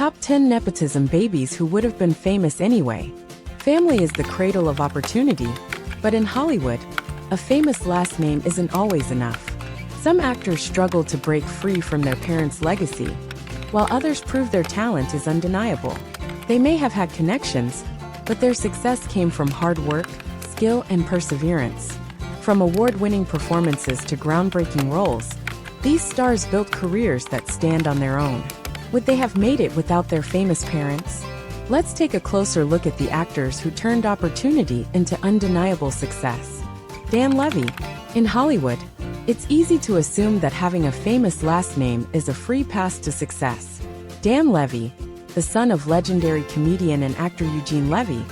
Top 10 Nepotism Babies who would have been famous anyway. Family is the cradle of opportunity, but in Hollywood, a famous last name isn't always enough. Some actors struggle to break free from their parents' legacy, while others prove their talent is undeniable. They may have had connections, but their success came from hard work, skill, and perseverance. From award-winning performances to groundbreaking roles, these stars built careers that stand on their own. Would they have made it without their famous parents? Let's take a closer look at the actors who turned opportunity into undeniable success. Dan Levy. In Hollywood, it's easy to assume that having a famous last name is a free pass to success. Dan Levy, the son of legendary comedian and actor Eugene Levy,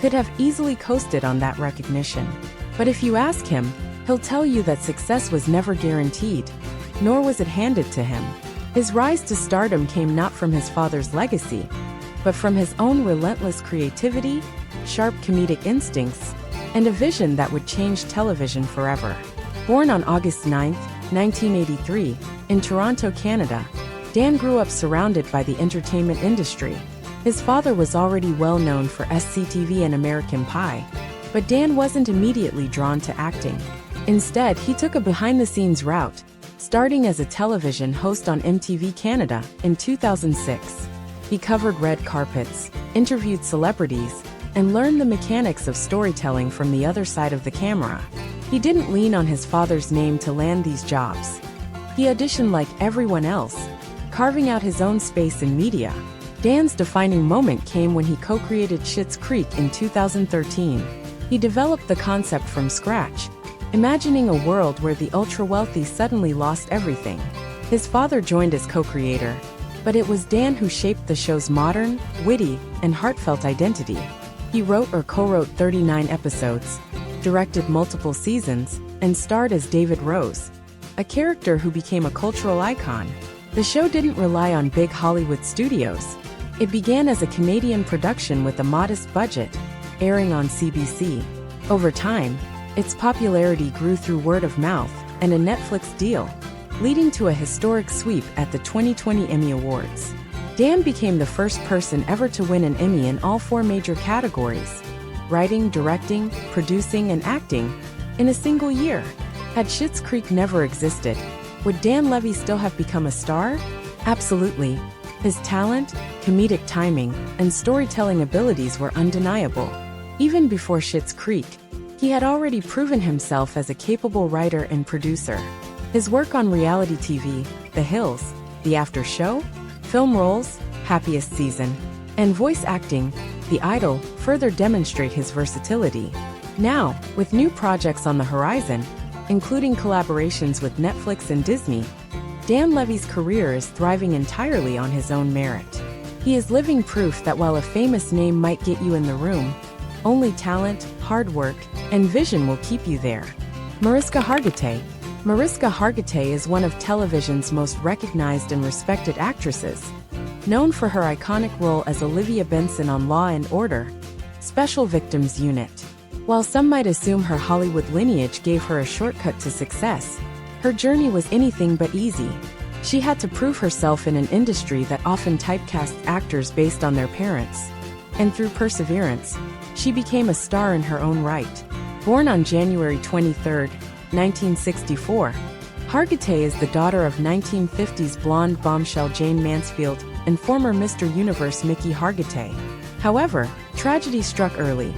could have easily coasted on that recognition. But if you ask him, he'll tell you that success was never guaranteed, nor was it handed to him. His rise to stardom came not from his father's legacy, but from his own relentless creativity, sharp comedic instincts, and a vision that would change television forever. Born on August 9, 1983, in Toronto, Canada, Dan grew up surrounded by the entertainment industry. His father was already well known for SCTV and American Pie, but Dan wasn't immediately drawn to acting. Instead, he took a behind-the-scenes route, starting as a television host on MTV Canada in 2006. He covered red carpets, interviewed celebrities, and learned the mechanics of storytelling from the other side of the camera. He didn't lean on his father's name to land these jobs. He auditioned like everyone else, carving out his own space in media. Dan's defining moment came when he co-created Schitt's Creek in 2013. He developed the concept from scratch, imagining a world where the ultra-wealthy suddenly lost everything. His father joined as co-creator, but it was Dan who shaped the show's modern, witty, and heartfelt identity. He wrote or co-wrote 39 episodes, directed multiple seasons, and starred as David Rose, a character who became a cultural icon. The show didn't rely on big Hollywood studios. It began as a Canadian production with a modest budget, airing on CBC. Over time, its popularity grew through word of mouth and a Netflix deal, leading to a historic sweep at the 2020 Emmy Awards. Dan became the first person ever to win an Emmy in all 4 major categories: writing, directing, producing, and acting, in a single year. Had Schitt's Creek never existed, would Dan Levy still have become a star? Absolutely. His talent, comedic timing, and storytelling abilities were undeniable. Even before Schitt's Creek, he had already proven himself as a capable writer and producer. His work on reality TV, The Hills, The After Show, film roles, Happiest Season, and voice acting, The Idol, further demonstrate his versatility. Now, with new projects on the horizon, including collaborations with Netflix and Disney, Dan Levy's career is thriving entirely on his own merit. He is living proof that while a famous name might get you in the room, only talent, hard work, and vision will keep you there. Mariska Hargitay. Mariska Hargitay is one of television's most recognized and respected actresses, known for her iconic role as Olivia Benson on Law & Order, Special Victims Unit. While some might assume her Hollywood lineage gave her a shortcut to success, her journey was anything but easy. She had to prove herself in an industry that often typecasts actors based on their parents. And through perseverance, she became a star in her own right. Born on January 23, 1964, Hargitay is the daughter of 1950s blonde bombshell Jane Mansfield and former Mr. Universe Mickey Hargitay. However, tragedy struck early.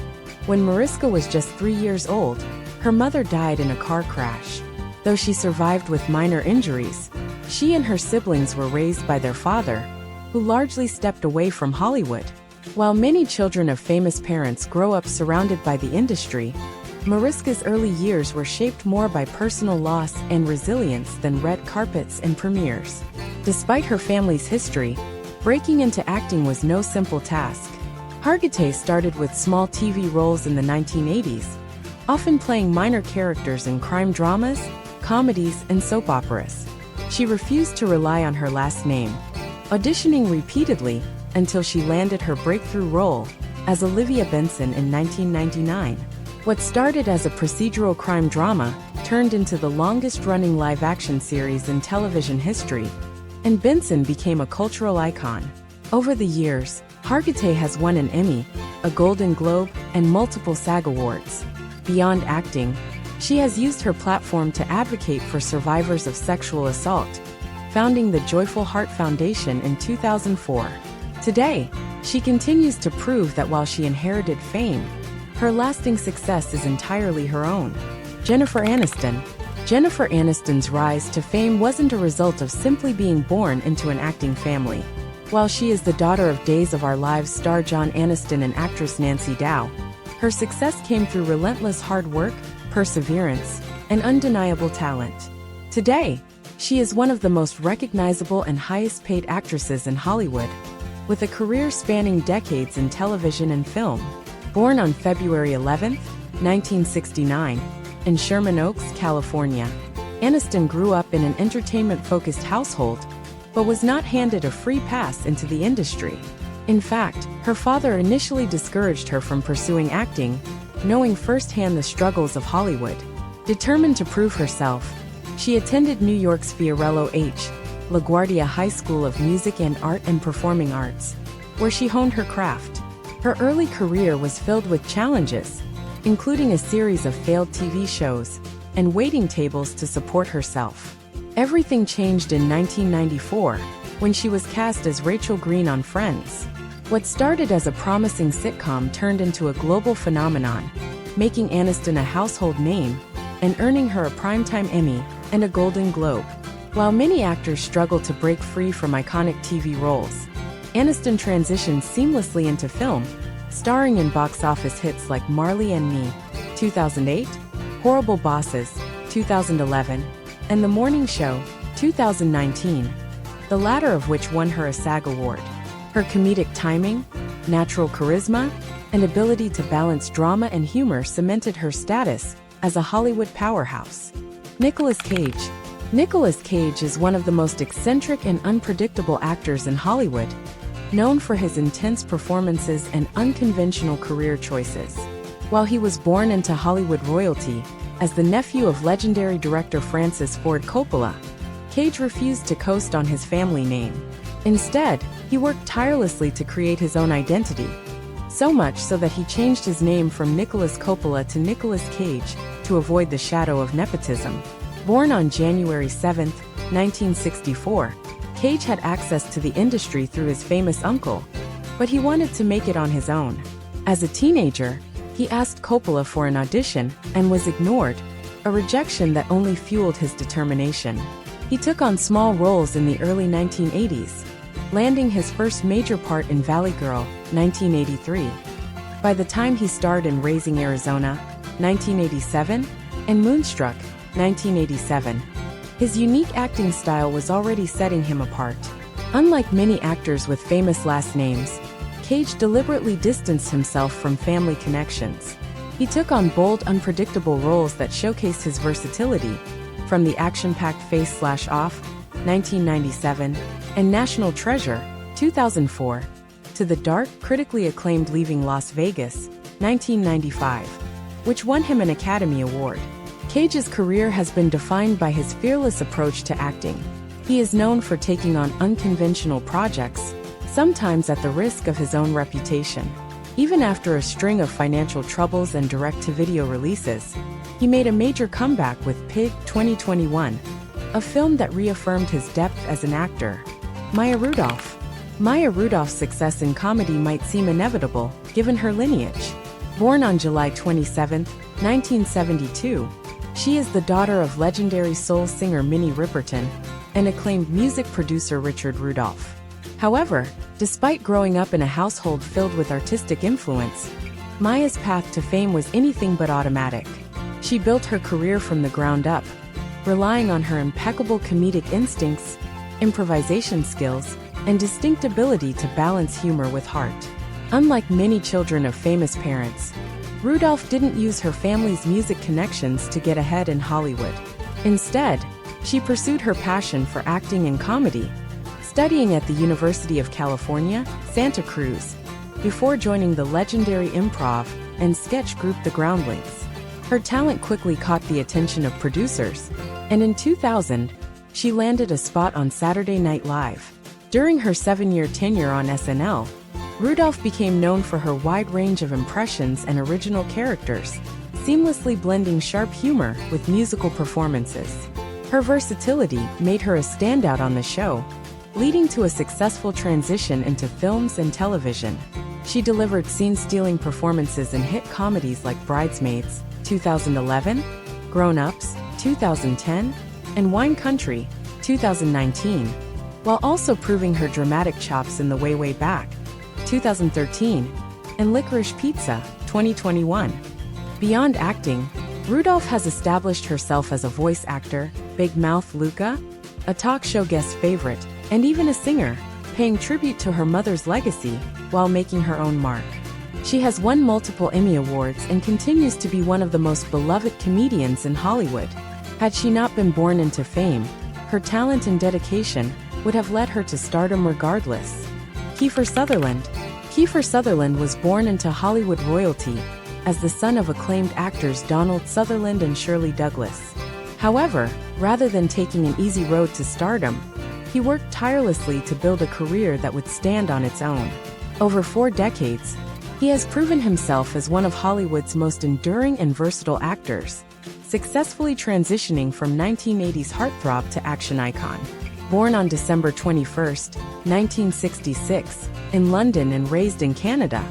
When Mariska was just 3 years old, her mother died in a car crash. Though she survived with minor injuries, she and her siblings were raised by their father, who largely stepped away from Hollywood. While many children of famous parents grow up surrounded by the industry, Mariska's early years were shaped more by personal loss and resilience than red carpets and premieres. Despite her family's history, breaking into acting was no simple task. Hargitay started with small TV roles in the 1980s, often playing minor characters in crime dramas, comedies, and soap operas. She refused to rely on her last name, auditioning repeatedly until she landed her breakthrough role as Olivia Benson in 1999. What started as a procedural crime drama turned into the longest-running live-action series in television history, and Benson became a cultural icon. Over the years, Hargitay has won an Emmy, a Golden Globe, and multiple SAG Awards. Beyond acting, she has used her platform to advocate for survivors of sexual assault, founding the Joyful Heart Foundation in 2004. Today, she continues to prove that while she inherited fame, her lasting success is entirely her own. Jennifer Aniston. Jennifer Aniston's rise to fame wasn't a result of simply being born into an acting family. While she is the daughter of Days of Our Lives star John Aniston and actress Nancy Dow, her success came through relentless hard work, perseverance, and undeniable talent. Today, she is one of the most recognizable and highest-paid actresses in Hollywood, with a career spanning decades in television and film. Born on February 11, 1969, in Sherman Oaks, California, Aniston grew up in an entertainment-focused household, but was not handed a free pass into the industry. In fact, her father initially discouraged her from pursuing acting, knowing firsthand the struggles of Hollywood. Determined to prove herself, she attended New York's Fiorello H. LaGuardia High School of Music and Art and Performing Arts, where she honed her craft. Her early career was filled with challenges, including a series of failed TV shows and waiting tables to support herself. Everything changed in 1994, when she was cast as Rachel Green on Friends. What started as a promising sitcom turned into a global phenomenon, making Aniston a household name and earning her a Primetime Emmy and a Golden Globe. While many actors struggle to break free from iconic TV roles, Aniston transitioned seamlessly into film, starring in box office hits like Marley and Me, 2008, Horrible Bosses, 2011, and The Morning Show, 2019, the latter of which won her a SAG Award. Her comedic timing, natural charisma, and ability to balance drama and humor cemented her status as a Hollywood powerhouse. Nicolas Cage. Nicolas Cage is one of the most eccentric and unpredictable actors in Hollywood, known for his intense performances and unconventional career choices. While he was born into Hollywood royalty, as the nephew of legendary director Francis Ford Coppola, Cage refused to coast on his family name. Instead, he worked tirelessly to create his own identity, so much so that he changed his name from Nicolas Coppola to Nicolas Cage to avoid the shadow of nepotism. Born on January 7, 1964, Cage had access to the industry through his famous uncle, but he wanted to make it on his own. As a teenager, he asked Coppola for an audition and was ignored, a rejection that only fueled his determination. He took on small roles in the early 1980s, landing his first major part in Valley Girl, 1983. By the time he starred in Raising Arizona, 1987, and Moonstruck, 1987, his unique acting style was already setting him apart. Unlike many actors with famous last names, Cage deliberately distanced himself from family connections. He took on bold, unpredictable roles that showcased his versatility, from the action-packed Face Off, 1997, and National Treasure, 2004, to the dark, critically acclaimed Leaving Las Vegas, 1995, which won him an Academy Award. Cage's career has been defined by his fearless approach to acting. He is known for taking on unconventional projects, sometimes at the risk of his own reputation. Even after a string of financial troubles and direct-to-video releases, he made a major comeback with Pig 2021, a film that reaffirmed his depth as an actor. Maya Rudolph. Maya Rudolph's success in comedy might seem inevitable, given her lineage. Born on July 27, 1972, she is the daughter of legendary soul singer Minnie Riperton and acclaimed music producer Richard Rudolph. However, despite growing up in a household filled with artistic influence, Maya's path to fame was anything but automatic. She built her career from the ground up, relying on her impeccable comedic instincts, improvisation skills, and distinct ability to balance humor with heart. Unlike many children of famous parents, Rudolph didn't use her family's music connections to get ahead in Hollywood. Instead, she pursued her passion for acting and comedy, studying at the University of California, Santa Cruz, before joining the legendary improv and sketch group The Groundlings. Her talent quickly caught the attention of producers, and in 2000, she landed a spot on Saturday Night Live. During her 7-year tenure on SNL, Rudolph became known for her wide range of impressions and original characters, seamlessly blending sharp humor with musical performances. Her versatility made her a standout on the show, leading to a successful transition into films and television. She delivered scene-stealing performances in hit comedies like Bridesmaids, 2011, Grown Ups, 2010, and Wine Country, 2019, while also proving her dramatic chops in The Way, Way Back, 2013, and Licorice Pizza, 2021. Beyond acting, Rudolph has established herself as a voice actor, Big Mouth Luca, a talk show guest favorite, and even a singer, paying tribute to her mother's legacy while making her own mark. She has won multiple Emmy Awards and continues to be one of the most beloved comedians in Hollywood. Had she not been born into fame, her talent and dedication would have led her to stardom regardless. Kiefer Sutherland. Kiefer Sutherland was born into Hollywood royalty as the son of acclaimed actors Donald Sutherland and Shirley Douglas. However, rather than taking an easy road to stardom, he worked tirelessly to build a career that would stand on its own. Over 4 decades, he has proven himself as one of Hollywood's most enduring and versatile actors, successfully transitioning from 1980s heartthrob to action icon. Born on December 21, 1966, in London and raised in Canada,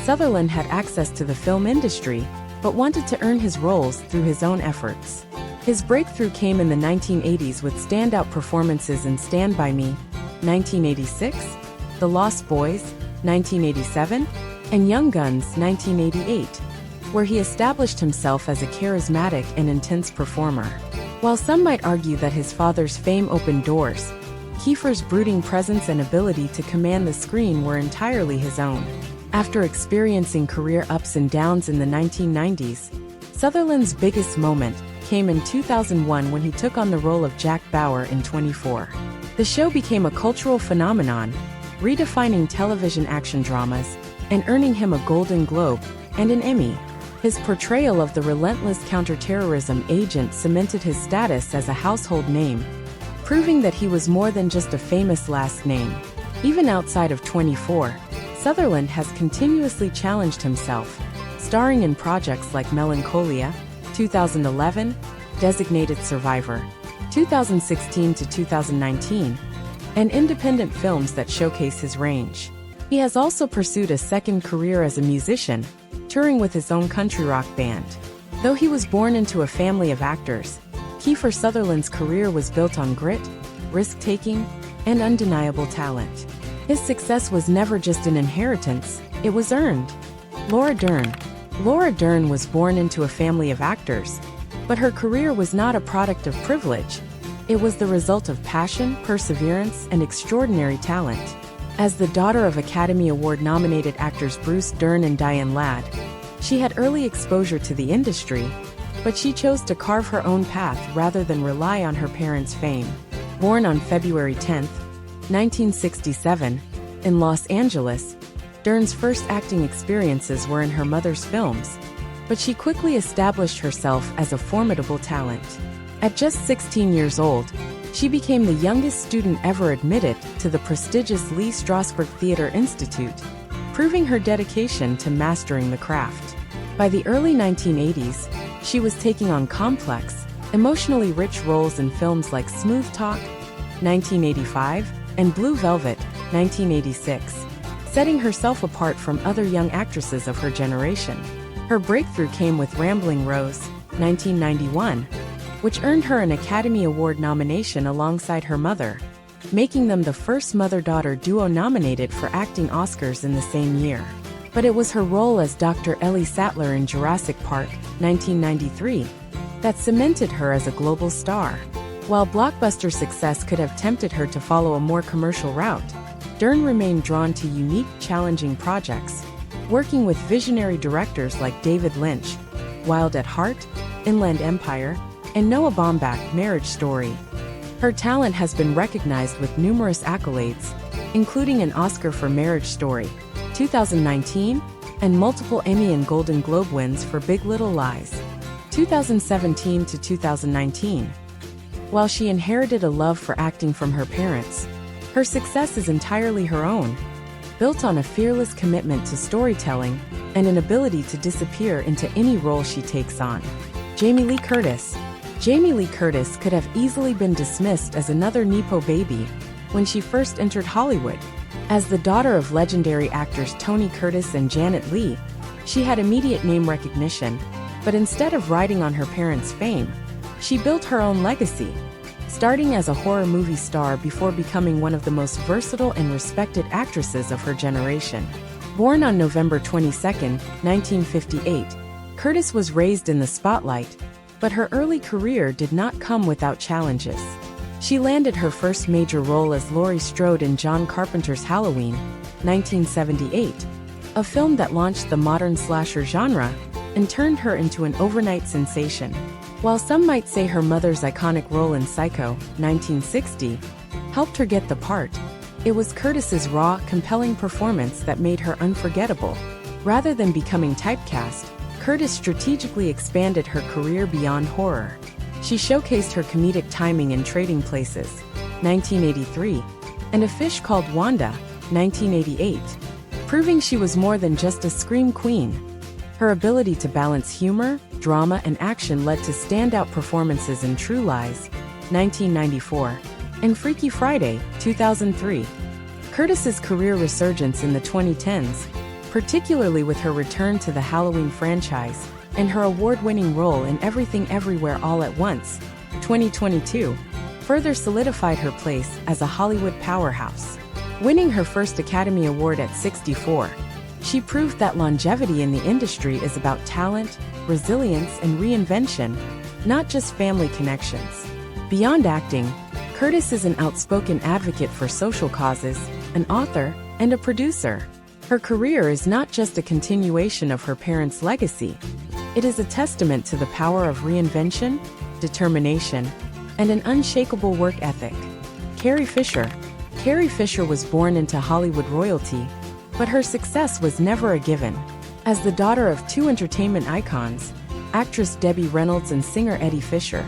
Sutherland had access to the film industry, but wanted to earn his roles through his own efforts. His breakthrough came in the 1980s with standout performances in Stand By Me, 1986, The Lost Boys, 1987, and Young Guns, 1988, where he established himself as a charismatic and intense performer. While some might argue that his father's fame opened doors, Kiefer's brooding presence and ability to command the screen were entirely his own. After experiencing career ups and downs in the 1990s, Sutherland's biggest moment came in 2001 when he took on the role of Jack Bauer in 24. The show became a cultural phenomenon, redefining television action dramas and earning him a Golden Globe and an Emmy. His portrayal of the relentless counterterrorism agent cemented his status as a household name, proving that he was more than just a famous last name. Even outside of 24, Sutherland has continuously challenged himself, starring in projects like Melancholia, 2011, Designated Survivor, 2016 to 2019, and independent films that showcase his range. He has also pursued a second career as a musician, touring with his own country rock band. Though he was born into a family of actors, Kiefer Sutherland's career was built on grit, risk-taking, and undeniable talent. His success was never just an inheritance, it was earned. Laura Dern. Laura Dern was born into a family of actors, but her career was not a product of privilege. It was the result of passion, perseverance, and extraordinary talent. As the daughter of Academy Award-nominated actors Bruce Dern and Diane Ladd, she had early exposure to the industry, but she chose to carve her own path rather than rely on her parents' fame. Born on February 10, 1967, in Los Angeles, Dern's first acting experiences were in her mother's films, but she quickly established herself as a formidable talent. At just 16 years old, she became the youngest student ever admitted to the prestigious Lee Strasberg Theatre Institute, proving her dedication to mastering the craft. By the early 1980s, she was taking on complex, emotionally rich roles in films like Smooth Talk, 1985, and Blue Velvet, 1986, setting herself apart from other young actresses of her generation. Her breakthrough came with Rambling Rose, 1991, which earned her an Academy Award nomination alongside her mother, making them the first mother-daughter duo nominated for acting Oscars in the same year. But it was her role as Dr. Ellie Sattler in Jurassic Park, 1993, that cemented her as a global star. While blockbuster success could have tempted her to follow a more commercial route, Dern remained drawn to unique, challenging projects, working with visionary directors like David Lynch, Wild at Heart, Inland Empire, and Noah Baumbach, Marriage Story. Her talent has been recognized with numerous accolades, including an Oscar for Marriage Story, 2019, and multiple Emmy and Golden Globe wins for Big Little Lies, 2017 to 2019. While she inherited a love for acting from her parents, Her success is entirely her own, built on a fearless commitment to storytelling and an ability to disappear into any role she takes on. Jamie Lee Curtis. Jamie Lee Curtis could have easily been dismissed as another Nepo baby when she first entered Hollywood. As the daughter of legendary actors Tony Curtis and Janet Leigh, she had immediate name recognition, but instead of riding on her parents' fame, she built her own legacy, starting as a horror movie star before becoming one of the most versatile and respected actresses of her generation. Born on November 22, 1958, Curtis was raised in the spotlight, but her early career did not come without challenges. She landed her first major role as Laurie Strode in John Carpenter's Halloween, 1978, a film that launched the modern slasher genre and turned her into an overnight sensation. While some might say her mother's iconic role in Psycho, 1960, helped her get the part, it was Curtis's raw, compelling performance that made her unforgettable. Rather than becoming typecast, Curtis strategically expanded her career beyond horror. She showcased her comedic timing in Trading Places, 1983, and A Fish Called Wanda, 1988, proving she was more than just a scream queen. Her ability to balance humor, drama, and action led to standout performances in True Lies, 1994, and Freaky Friday, 2003. Curtis's career resurgence in the 2010s, particularly with her return to the Halloween franchise and her award-winning role in Everything Everywhere All at Once, 2022, further solidified her place as a Hollywood powerhouse. Winning her first Academy Award at 64, she proved that longevity in the industry is about talent, resilience, and reinvention, not just family connections. Beyond acting, Curtis is an outspoken advocate for social causes, an author, and a producer. Her career is not just a continuation of her parents' legacy. It is a testament to the power of reinvention, determination, and an unshakable work ethic. Carrie Fisher. Carrie Fisher was born into Hollywood royalty, but her success was never a given. As the daughter of two entertainment icons, actress Debbie Reynolds and singer Eddie Fisher,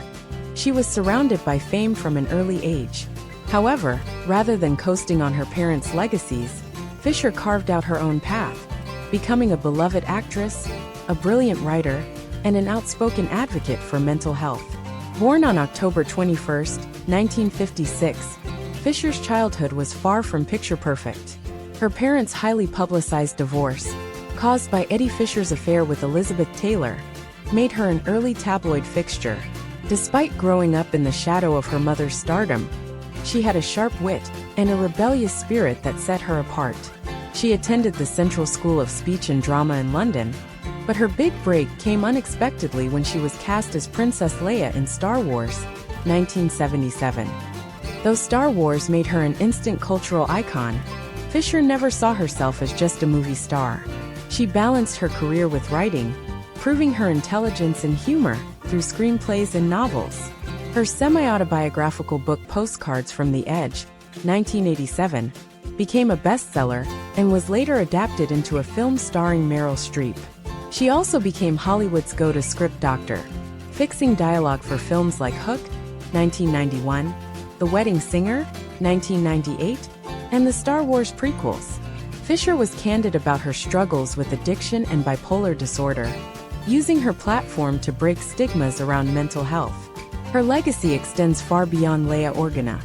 she was surrounded by fame from an early age. However, rather than coasting on her parents' legacies, Fisher carved out her own path, becoming a beloved actress, a brilliant writer, and an outspoken advocate for mental health. Born on October 21, 1956, Fisher's childhood was far from picture perfect. Her parents' highly publicized divorce, caused by Eddie Fisher's affair with Elizabeth Taylor, made her an early tabloid fixture. Despite growing up in the shadow of her mother's stardom, she had a sharp wit and a rebellious spirit that set her apart. She attended the Central School of Speech and Drama in London, but her big break came unexpectedly when she was cast as Princess Leia in Star Wars, 1977. Though Star Wars made her an instant cultural icon, Fisher never saw herself as just a movie star. She balanced her career with writing, proving her intelligence and humor through screenplays and novels. Her semi-autobiographical book Postcards from the Edge, 1987, became a bestseller and was later adapted into a film starring Meryl Streep. She also became Hollywood's go-to script doctor, fixing dialogue for films like Hook, 1991, The Wedding Singer, 1998, and the Star Wars prequels. Fisher was candid about her struggles with addiction and bipolar disorder, using her platform to break stigmas around mental health. Her legacy extends far beyond Leia Organa.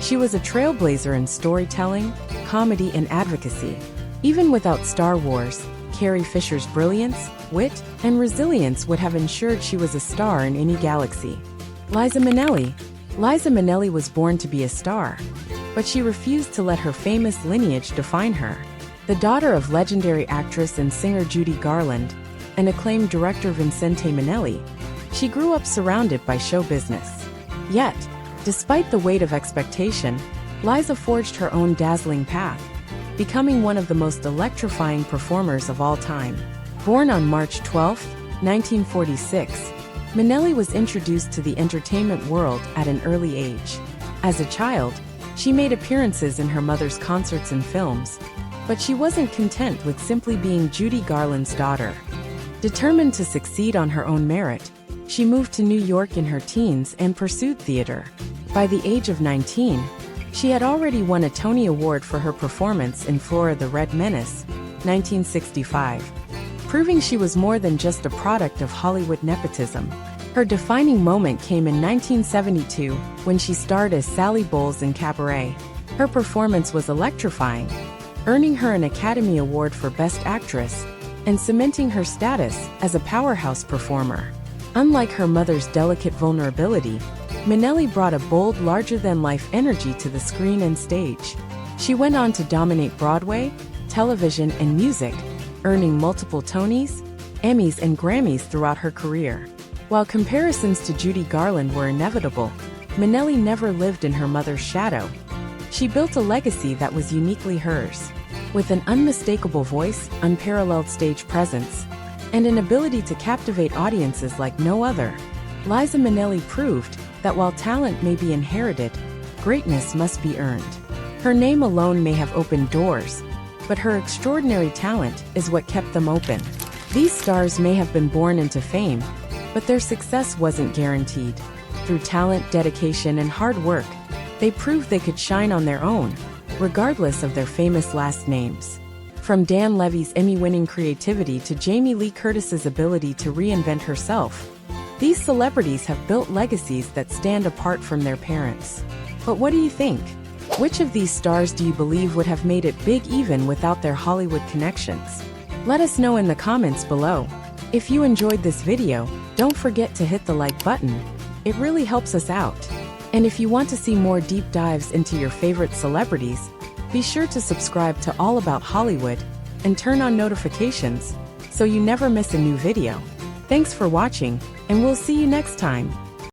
She was a trailblazer in storytelling, comedy, and advocacy. Even without Star Wars, Carrie Fisher's brilliance, wit, and resilience would have ensured she was a star in any galaxy. Liza Minnelli. Liza Minnelli was born to be a star, but she refused to let her famous lineage define her. The daughter of legendary actress and singer Judy Garland and acclaimed director Vincente Minnelli, she grew up surrounded by show business. Yet, despite the weight of expectation, Liza forged her own dazzling path, becoming one of the most electrifying performers of all time. Born on March 12, 1946, Minnelli was introduced to the entertainment world at an early age. As a child, she made appearances in her mother's concerts and films, but she wasn't content with simply being Judy Garland's daughter. Determined to succeed on her own merit, she moved to New York in her teens and pursued theater. By the age of 19, She had already won a Tony Award for her performance in Flora the Red Menace, 1965, proving she was more than just a product of Hollywood nepotism. Her defining moment came in 1972 when she starred as Sally Bowles in Cabaret. Her performance was electrifying, earning her an Academy Award for Best Actress and cementing her status as a powerhouse performer. Unlike her mother's delicate vulnerability, Minnelli brought a bold, larger-than-life energy to the screen and stage. She went on to dominate Broadway, television, and music, earning multiple Tonys, Emmys, and Grammys throughout her career. While comparisons to Judy Garland were inevitable, Minnelli never lived in her mother's shadow. She built a legacy that was uniquely hers. With an unmistakable voice, unparalleled stage presence, and an ability to captivate audiences like no other, Liza Minnelli proved that while talent may be inherited, greatness must be earned. Her name alone may have opened doors, but her extraordinary talent is what kept them open. These stars may have been born into fame, but their success wasn't guaranteed. Through talent, dedication, and hard work, they proved they could shine on their own, regardless of their famous last names. From Dan Levy's Emmy-winning creativity to Jamie Lee Curtis's ability to reinvent herself, these celebrities have built legacies that stand apart from their parents. But what do you think? Which of these stars do you believe would have made it big even without their Hollywood connections? Let us know in the comments below. If you enjoyed this video, don't forget to hit the like button. It really helps us out. And if you want to see more deep dives into your favorite celebrities, be sure to subscribe to All About Hollywood and turn on notifications so you never miss a new video. Thanks for watching, and we'll see you next time.